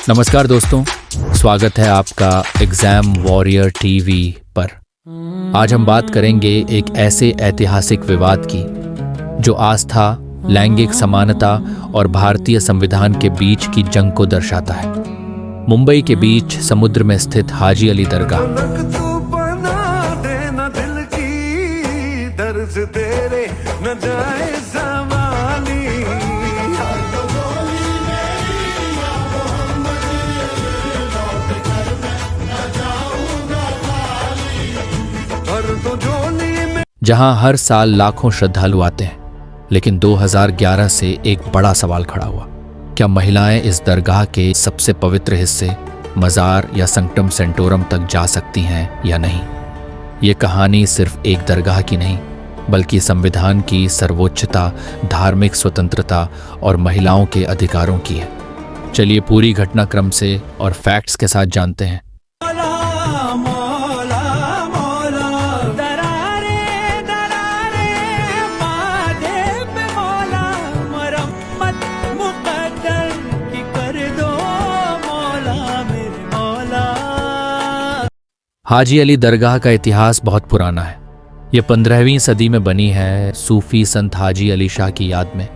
नमस्कार दोस्तों, स्वागत है आपका एग्जाम वॉरियर टीवी पर। आज हम बात करेंगे एक ऐसे ऐतिहासिक विवाद की जो आस्था, लैंगिक समानता और भारतीय संविधान के बीच की जंग को दर्शाता है। मुंबई के बीच समुद्र में स्थित हाजी अली दरगाह। जहां हर साल लाखों श्रद्धालु आते हैं, लेकिन 2011 से एक बड़ा सवाल खड़ा हुआ। क्या महिलाएं इस दरगाह के सबसे पवित्र हिस्से मज़ार या संक्टम सेंटोरम तक जा सकती हैं या नहीं? ये कहानी सिर्फ एक दरगाह की नहीं, बल्कि संविधान की सर्वोच्चता, धार्मिक स्वतंत्रता और महिलाओं के अधिकारों की है। चलिए पूरी घटनाक्रम से और फैक्ट्स के साथ जानते हैं। हाजी अली दरगाह का इतिहास बहुत पुराना है। यह 15वीं सदी में बनी है सूफी संत हाजी अली शाह की याद में,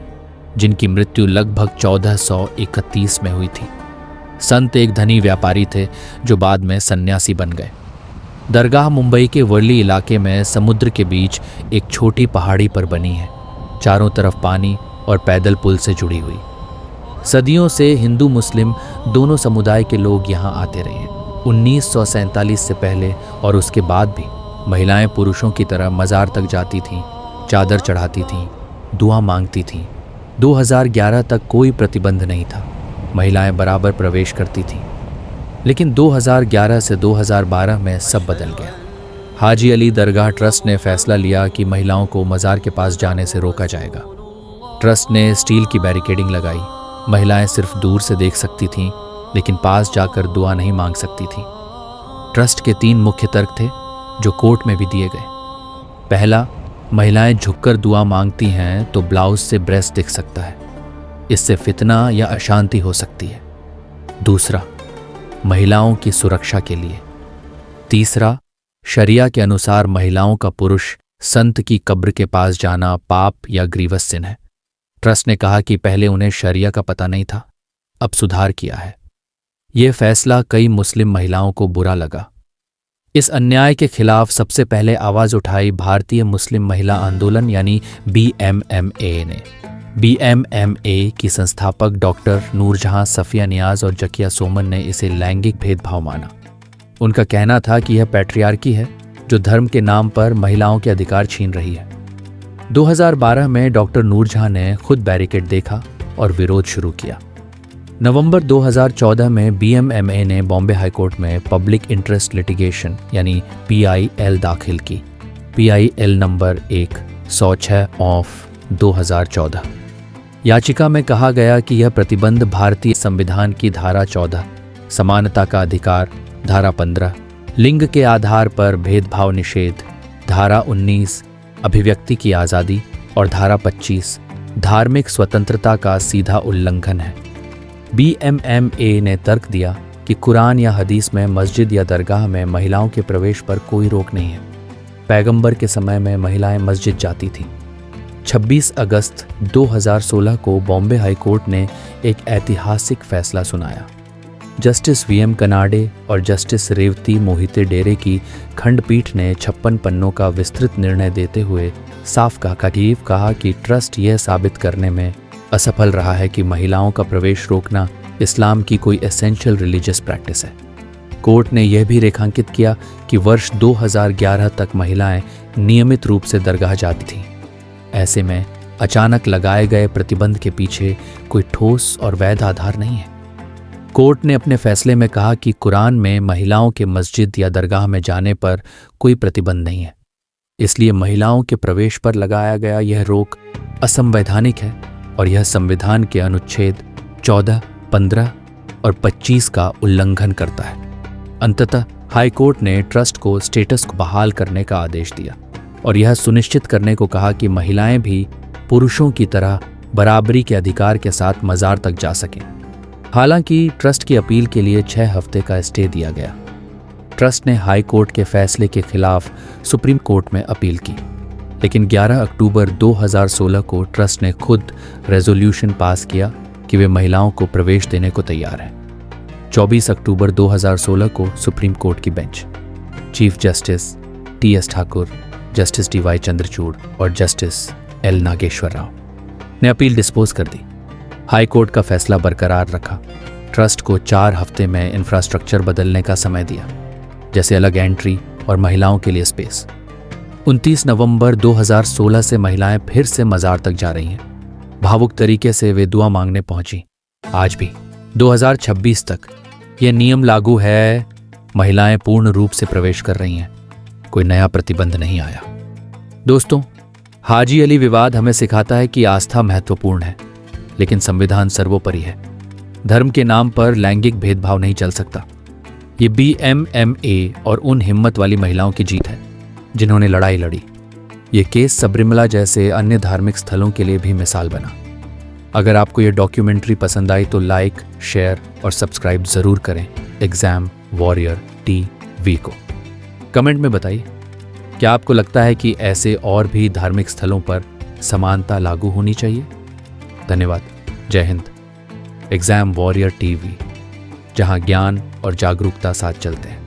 जिनकी मृत्यु लगभग 1431 में हुई थी। संत एक धनी व्यापारी थे जो बाद में सन्यासी बन गए। दरगाह मुंबई के वर्ली इलाके में समुद्र के बीच एक छोटी पहाड़ी पर बनी है, चारों तरफ पानी और पैदल पुल से जुड़ी हुई। सदियों से हिंदू मुस्लिम दोनों समुदाय के लोग यहाँ आते रहे। 1947 से पहले और उसके बाद भी महिलाएं पुरुषों की तरह मज़ार तक जाती थीं, चादर चढ़ाती थीं, दुआ मांगती थीं। 2011 तक कोई प्रतिबंध नहीं था, महिलाएं बराबर प्रवेश करती थीं। लेकिन 2011 से 2012 में सब बदल गया। हाजी अली दरगाह ट्रस्ट ने फैसला लिया कि महिलाओं को मज़ार के पास जाने से रोका जाएगा। ट्रस्ट ने स्टील की बैरिकेडिंग लगाई। महिलाएं सिर्फ दूर से देख सकती थीं, लेकिन पास जाकर दुआ नहीं मांग सकती थी। ट्रस्ट के 3 मुख्य तर्क थे जो कोर्ट में भी दिए गए। पहला, महिलाएं झुककर दुआ मांगती हैं तो ब्लाउज से ब्रेस्ट दिख सकता है, इससे फितना या अशांति हो सकती है। दूसरा, महिलाओं की सुरक्षा के लिए। तीसरा, शरिया के अनुसार महिलाओं का पुरुष संत की कब्र के पास जाना पाप या ग्रीवस सिन है। ट्रस्ट ने कहा कि पहले उन्हें शरिया का पता नहीं था, अब सुधार किया है। यह फैसला कई मुस्लिम महिलाओं को बुरा लगा। इस अन्याय के खिलाफ सबसे पहले आवाज उठाई भारतीय मुस्लिम महिला आंदोलन यानी BMMA ने। BMMA की संस्थापक डॉक्टर नूरजहां, सफिया नियाज और जकिया सोमन ने इसे लैंगिक भेदभाव माना। उनका कहना था कि यह पैट्रियार्की है जो धर्म के नाम पर महिलाओं के अधिकार छीन रही है। 2012 में डॉक्टर नूरजहां ने खुद बैरिकेड देखा और विरोध शुरू किया। नवंबर 2014 में BMMA ने बॉम्बे हाईकोर्ट में पब्लिक इंटरेस्ट लिटिगेशन यानी PIL दाखिल की। PIL number 106/2014। याचिका में कहा गया कि यह प्रतिबंध भारतीय संविधान की धारा 14, समानता का अधिकार, धारा 15, लिंग के आधार पर भेदभाव निषेध, धारा 19, अभिव्यक्ति की आज़ादी और धारा 25, धार्मिक स्वतंत्रता का सीधा उल्लंघन है। BMMA ने तर्क दिया कि कुरान या हदीस में मस्जिद या दरगाह में महिलाओं के प्रवेश पर कोई रोक नहीं है। पैगंबर के समय में महिलाएं मस्जिद जाती थीं। 26 अगस्त 2016 को बॉम्बे हाईकोर्ट ने एक ऐतिहासिक फैसला सुनाया। जस्टिस VM कनाडे और जस्टिस रेवती मोहिते डेरे की खंडपीठ ने 56 पन्नों का विस्तृत निर्णय देते हुए साफ कहा कि ट्रस्ट यह साबित करने में असफल रहा है कि महिलाओं का प्रवेश रोकना इस्लाम की कोई एसेंशियल रिलीजियस प्रैक्टिस है। कोर्ट ने यह भी रेखांकित किया कि वर्ष 2011 तक महिलाएं नियमित रूप से दरगाह जाती थीं। ऐसे में अचानक लगाए गए प्रतिबंध के पीछे कोई ठोस और वैध आधार नहीं है। कोर्ट ने अपने फैसले में कहा कि कुरान में महिलाओं के मस्जिद या दरगाह में जाने पर कोई प्रतिबंध नहीं है, इसलिए महिलाओं के प्रवेश पर लगाया गया यह रोक असंवैधानिक है और यह संविधान के अनुच्छेद 14, 15 और 25 का उल्लंघन करता है। अंततः हाईकोर्ट ने ट्रस्ट को स्टेटस को बहाल करने का आदेश दिया और यह सुनिश्चित करने को कहा कि महिलाएं भी पुरुषों की तरह बराबरी के अधिकार के साथ मज़ार तक जा सकें। हालांकि ट्रस्ट की अपील के लिए 6 हफ्ते का स्टे दिया गया। ट्रस्ट ने हाई कोर्ट के फैसले के खिलाफ सुप्रीम कोर्ट में अपील की, लेकिन 11 अक्टूबर 2016 को ट्रस्ट ने खुद रेजोल्यूशन पास किया कि वे महिलाओं को प्रवेश देने को तैयार हैं। 24 अक्टूबर 2016 को सुप्रीम कोर्ट की bench chief justice T.S.. Thakur, justice D.Y.. Chandrachud और जस्टिस एल. नागेश्वर राव ने अपील डिस्पोज कर दी। हाई कोर्ट का फैसला बरकरार रखा। ट्रस्ट को 4 हफ्ते में इंफ्रास्ट्रक्चर बदलने का समय दिया, जैसे अलग एंट्री और महिलाओं के लिए स्पेस। 29 नवंबर 2016 से महिलाएं फिर से मजार तक जा रही हैं। भावुक तरीके से वे दुआ मांगने पहुंची। आज भी 2026 तक ये नियम लागू है। महिलाएं पूर्ण रूप से प्रवेश कर रही हैं। कोई नया प्रतिबंध नहीं आया। दोस्तों, हाजी अली विवाद हमें सिखाता है कि आस्था महत्वपूर्ण है, लेकिन संविधान सर्वोपरि है। धर्म के नाम पर लैंगिक भेदभाव नहीं चल सकता। ये BMMA और उन हिम्मत वाली महिलाओं की जीत है जिन्होंने लड़ाई लड़ी। ये केस सबरीमला जैसे अन्य धार्मिक स्थलों के लिए भी मिसाल बना। अगर आपको ये डॉक्यूमेंट्री पसंद आई तो लाइक, शेयर और सब्सक्राइब जरूर करें एग्जाम वॉरियर TV को। कमेंट में बताइए, क्या आपको लगता है कि ऐसे और भी धार्मिक स्थलों पर समानता लागू होनी चाहिए? धन्यवाद। जय हिंद। एग्जाम वॉरियर TV, जहां ज्ञान और जागरूकता साथ चलते हैं।